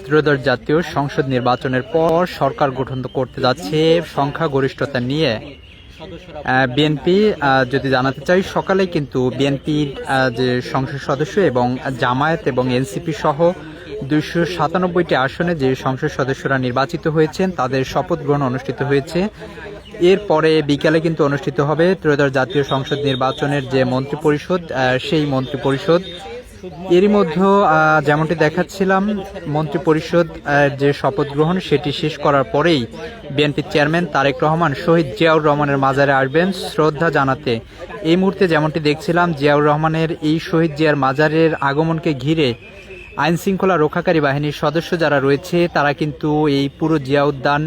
ত্রয়োদশ জাতীয় সংসদ নির্বাচনের পর সরকার গঠন করতে যাচ্ছে সংখ্যাগরিষ্ঠতা নিয়ে বিএনপি। যদি জানাতে চাই, সকালে কিন্তু বিএনপির যে সংসদ সদস্য এবং জামায়াত এবং এনসিপি সহ 297টি আসনে যে সংসদ সদস্যরা নির্বাচিত হয়েছেন তাদের শপথ গ্রহণ অনুষ্ঠিত হয়েছে। এরপরে বিকালে কিন্তু অনুষ্ঠিত হবে ত্রয়োদশ জাতীয় সংসদ নির্বাচনের যে মন্ত্রিপরিষদ, সেই মন্ত্রিপরিষদ। এরই মধ্যে যেমনটি দেখাচ্ছিলাম, মন্ত্রিপরিষদ যে শপথ গ্রহণ সেটি শেষ করার পরেই বিএনপির চেয়ারম্যান তারেক রহমান শহীদ জিয়াউর রহমানের মাজারে আসবেন শ্রদ্ধা জানাতে। এই মুহূর্তে যেমনটি দেখছিলাম, জিয়াউর রহমানের এই শহীদ জিয়ার মাজারের আগমনকে ঘিরে আইন শৃঙ্খলা রক্ষাকারী বাহিনীর সদস্য যারা রয়েছে তারা কিন্তু এই পুরো জিয়া উদ্যান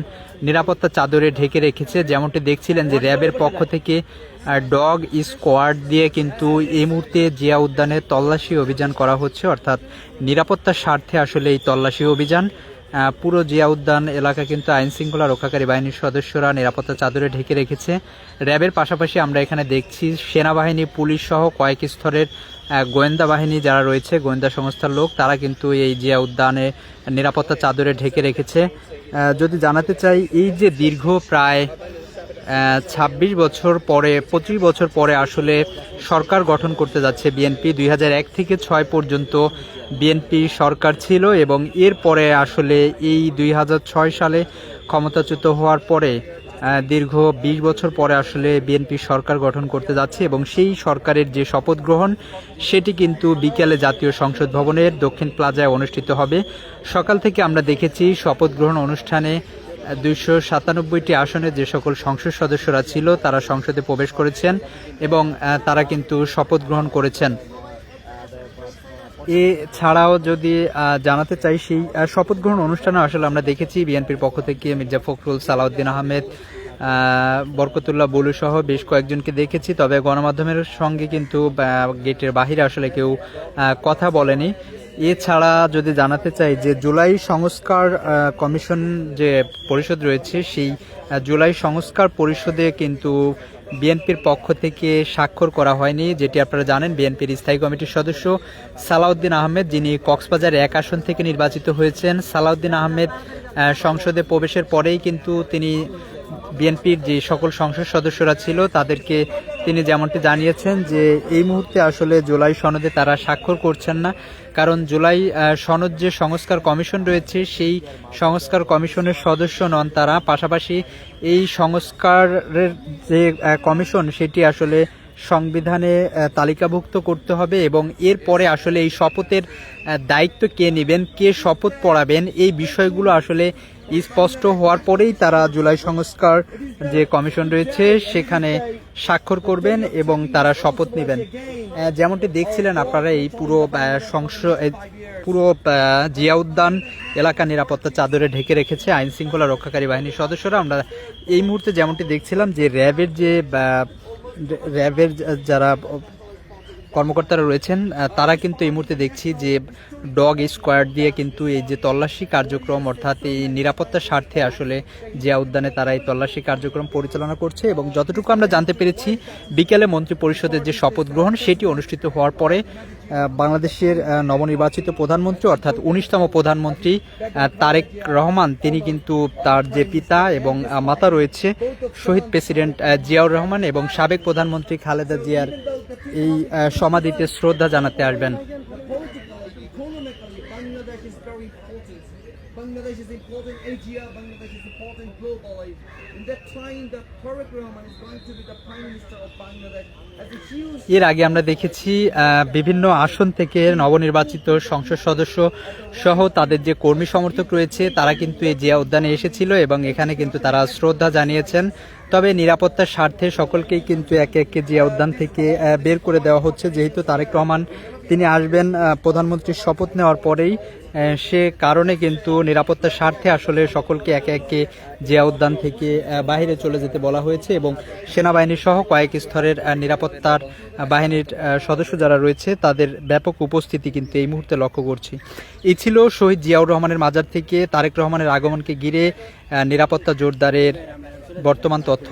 নিরাপত্তা চাদরে ঢেকে রেখেছে। যেমনটি দেখছিলেন যে র্যাবের পক্ষ থেকে ডগ স্কোয়াড দিয়ে কিন্তু এই মুহূর্তে জিয়া উদ্যানে তল্লাশি অভিযান করা হচ্ছে, অর্থাৎ নিরাপত্তার স্বার্থে আসলে এই তল্লাশি অভিযান। পুরো জিয়া উদ্যান এলাকা কিন্তু আইন শৃঙ্খলা রক্ষাকারী বাহিনীর সদস্যরা নিরাপত্তা চাদরে ঢেকে রেখেছে। র্যাবের পাশাপাশি আমরা এখানে দেখছি সেনাবাহিনী, পুলিশ সহ কয়েক স্তরের গোয়েন্দা বাহিনী যারা রয়েছে, গোয়েন্দা সংস্থার লোক, তারা কিন্তু এই জিয়া উদ্যানে নিরাপত্তা চাদরে ঢেকে রেখেছে। যদি জানাতে চাই, এই যে দীর্ঘ প্রায় 26 বছর পরে, 25 বছর পরে আসলে সরকার গঠন করতে যাচ্ছে বিএনপি। 2001 থেকে 6 পর্যন্ত বিএনপি সরকার ছিল এবং এরপরে আসলে এই 2006 সালে ক্ষমতাচ্যুত হওয়ার পরে দীর্ঘ 20 বছর পরে আসলে বিএনপি সরকার গঠন করতে যাচ্ছে এবং সেই সরকারের যে শপথ গ্রহণ সেটি কিন্তু বিকেলে জাতীয় সংসদ ভবনের দক্ষিণ প্লাজায় অনুষ্ঠিত হবে। সকাল থেকে আমরা দেখেছি শপথ গ্রহণ অনুষ্ঠানে 297টি আসনে যে সকল সংসদ সদস্যরা ছিল তারা সংসদে প্রবেশ করেছেন এবং তারা কিন্তু শপথ গ্রহণ করেছেন। এছাড়াও যদি জানাতে চাই, সেই শপথ গ্রহণ অনুষ্ঠানে আসলে আমরা দেখেছি বিএনপির পক্ষ থেকে মির্জা ফখরুল, সালাউদ্দিন আহমেদ, বরকতুল্লাহ বুলু সহ বেশ কয়েকজনকে দেখেছি। তবে গণমাধ্যমের সঙ্গে কিন্তু গেটের বাহিরে আসলে কেউ কথা বলেনি। এছাড়া যদি জানাতে চাই যে জুলাই সংস্কার কমিশন যে পরিষদ রয়েছে, সেই জুলাই সংস্কার পরিষদে কিন্তু বিএনপির পক্ষ থেকে স্বাক্ষর করা হয়নি। যেটি আপনারা জানেন, বিএনপির স্থায়ী কমিটির সদস্য সালাউদ্দিন আহমেদ, যিনি কক্সবাজার 1 আসন থেকে নির্বাচিত হয়েছেন, সালাউদ্দিন আহমেদ সংসদে প্রবেশের পরেই কিন্তু তিনি বিএনপির যে সকল সংসদ সদস্যরা ছিল তাদেরকে তিনি যেমনটি জানিয়েছেন যে এই মুহূর্তে আসলে জুলাই সনদে তারা স্বাক্ষর করছেন না, কারণ জুলাই সনদ যে সংস্কার কমিশন রয়েছে সেই সংস্কার কমিশনের সদস্য নন তারা। পাশাপাশি এই সংস্কারের যে কমিশন সেটি আসলে সংবিধানে তালিকাভুক্ত করতে হবে এবং এরপরে আসলে এই শপথের দায়িত্ব কে নেবেন, কে শপথ পড়াবেন, এই বিষয়গুলো আসলে স্পষ্ট হওয়ার পরেই তারা জুলাই সংস্কার যে কমিশন রয়েছে সেখানে স্বাক্ষর করবেন এবং তারা শপথ নেবেন। যেমনটি দেখছিলেন আপনারা, এই পুরো জিয়া উদ্যান এলাকা নিরাপত্তা চাদরে ঢেকে রেখেছে আইন শৃঙ্খলা রক্ষাকারী বাহিনীর সদস্যরা। আমরা এই মুহূর্তে যেমনটি দেখছিলাম যে র্যাবের যারা কর্মকর্তারা রয়েছেন তারা কিন্তু এই মুহূর্তে দেখছি যে ডগ স্কোয়াড দিয়ে কিন্তু এই যে তল্লাশি কার্যক্রম, অর্থাৎ এই নিরাপত্তার স্বার্থে আসলে জিয়া উদ্যানে তারা এই তল্লাশি কার্যক্রম পরিচালনা করছে এবং যতটুকু আমরা জানতে পেরেছি বিকেলে মন্ত্রিপরিষদের যে শপথ গ্রহণ সেটি অনুষ্ঠিত হওয়ার পরে বাংলাদেশের নবনির্বাচিত প্রধানমন্ত্রী অর্থাৎ 19তম প্রধানমন্ত্রী তারেক রহমান, তিনি কিন্তু তার যে পিতা এবং মাতা রয়েছে শহীদ প্রেসিডেন্ট জিয়াউর রহমান এবং সাবেক প্রধানমন্ত্রী খালেদা জিয়ার এই সমাধিতে শ্রদ্ধা জানাতে আসবেন। Bangladesh is important Asia, Bangladesh is important globally. In that time, the Tareq Rahman is going to be the Prime Minister of Bangladesh. এর আগে আমরা দেখেছি বিভিন্ন আসন থেকে নবনির্বাচিত সংসদ সদস্য সহ তাদের যে কর্মী সমর্থক রয়েছে তারা কিন্তু এই জিয়া উদ্যানে এসেছিল এবং এখানে কিন্তু তারা শ্রদ্ধা জানিয়েছেন। তবে নিরাপত্তার স্বার্থে সকলকেই কিন্তু একে একে জিয়া উদ্যান থেকে বের করে দেওয়া হচ্ছে, যেহেতু তারেক রহমান তিনি আসবেন প্রধানমন্ত্রীর শপথ নেওয়ার পরেই, সে কারণে কিন্তু নিরাপত্তার স্বার্থে আসলে সকলকে একে একে জিয়া উদ্যান থেকে বাইরে চলে যেতে বলা হয়েছে এবং সেনাবাহিনী সহ কয়েক স্তরের নিরাপত্তার বাহিনীর সদস্য যারা রয়েছে তাদের ব্যাপক উপস্থিতি কিন্তু এই মুহূর্তে লক্ষ্য করছি। এই ছিল শহীদ জিয়াউর রহমানের মাজার থেকে তারেক রহমানের আগমনকে ঘিরে নিরাপত্তা জোরদারের বর্তমান তথ্য।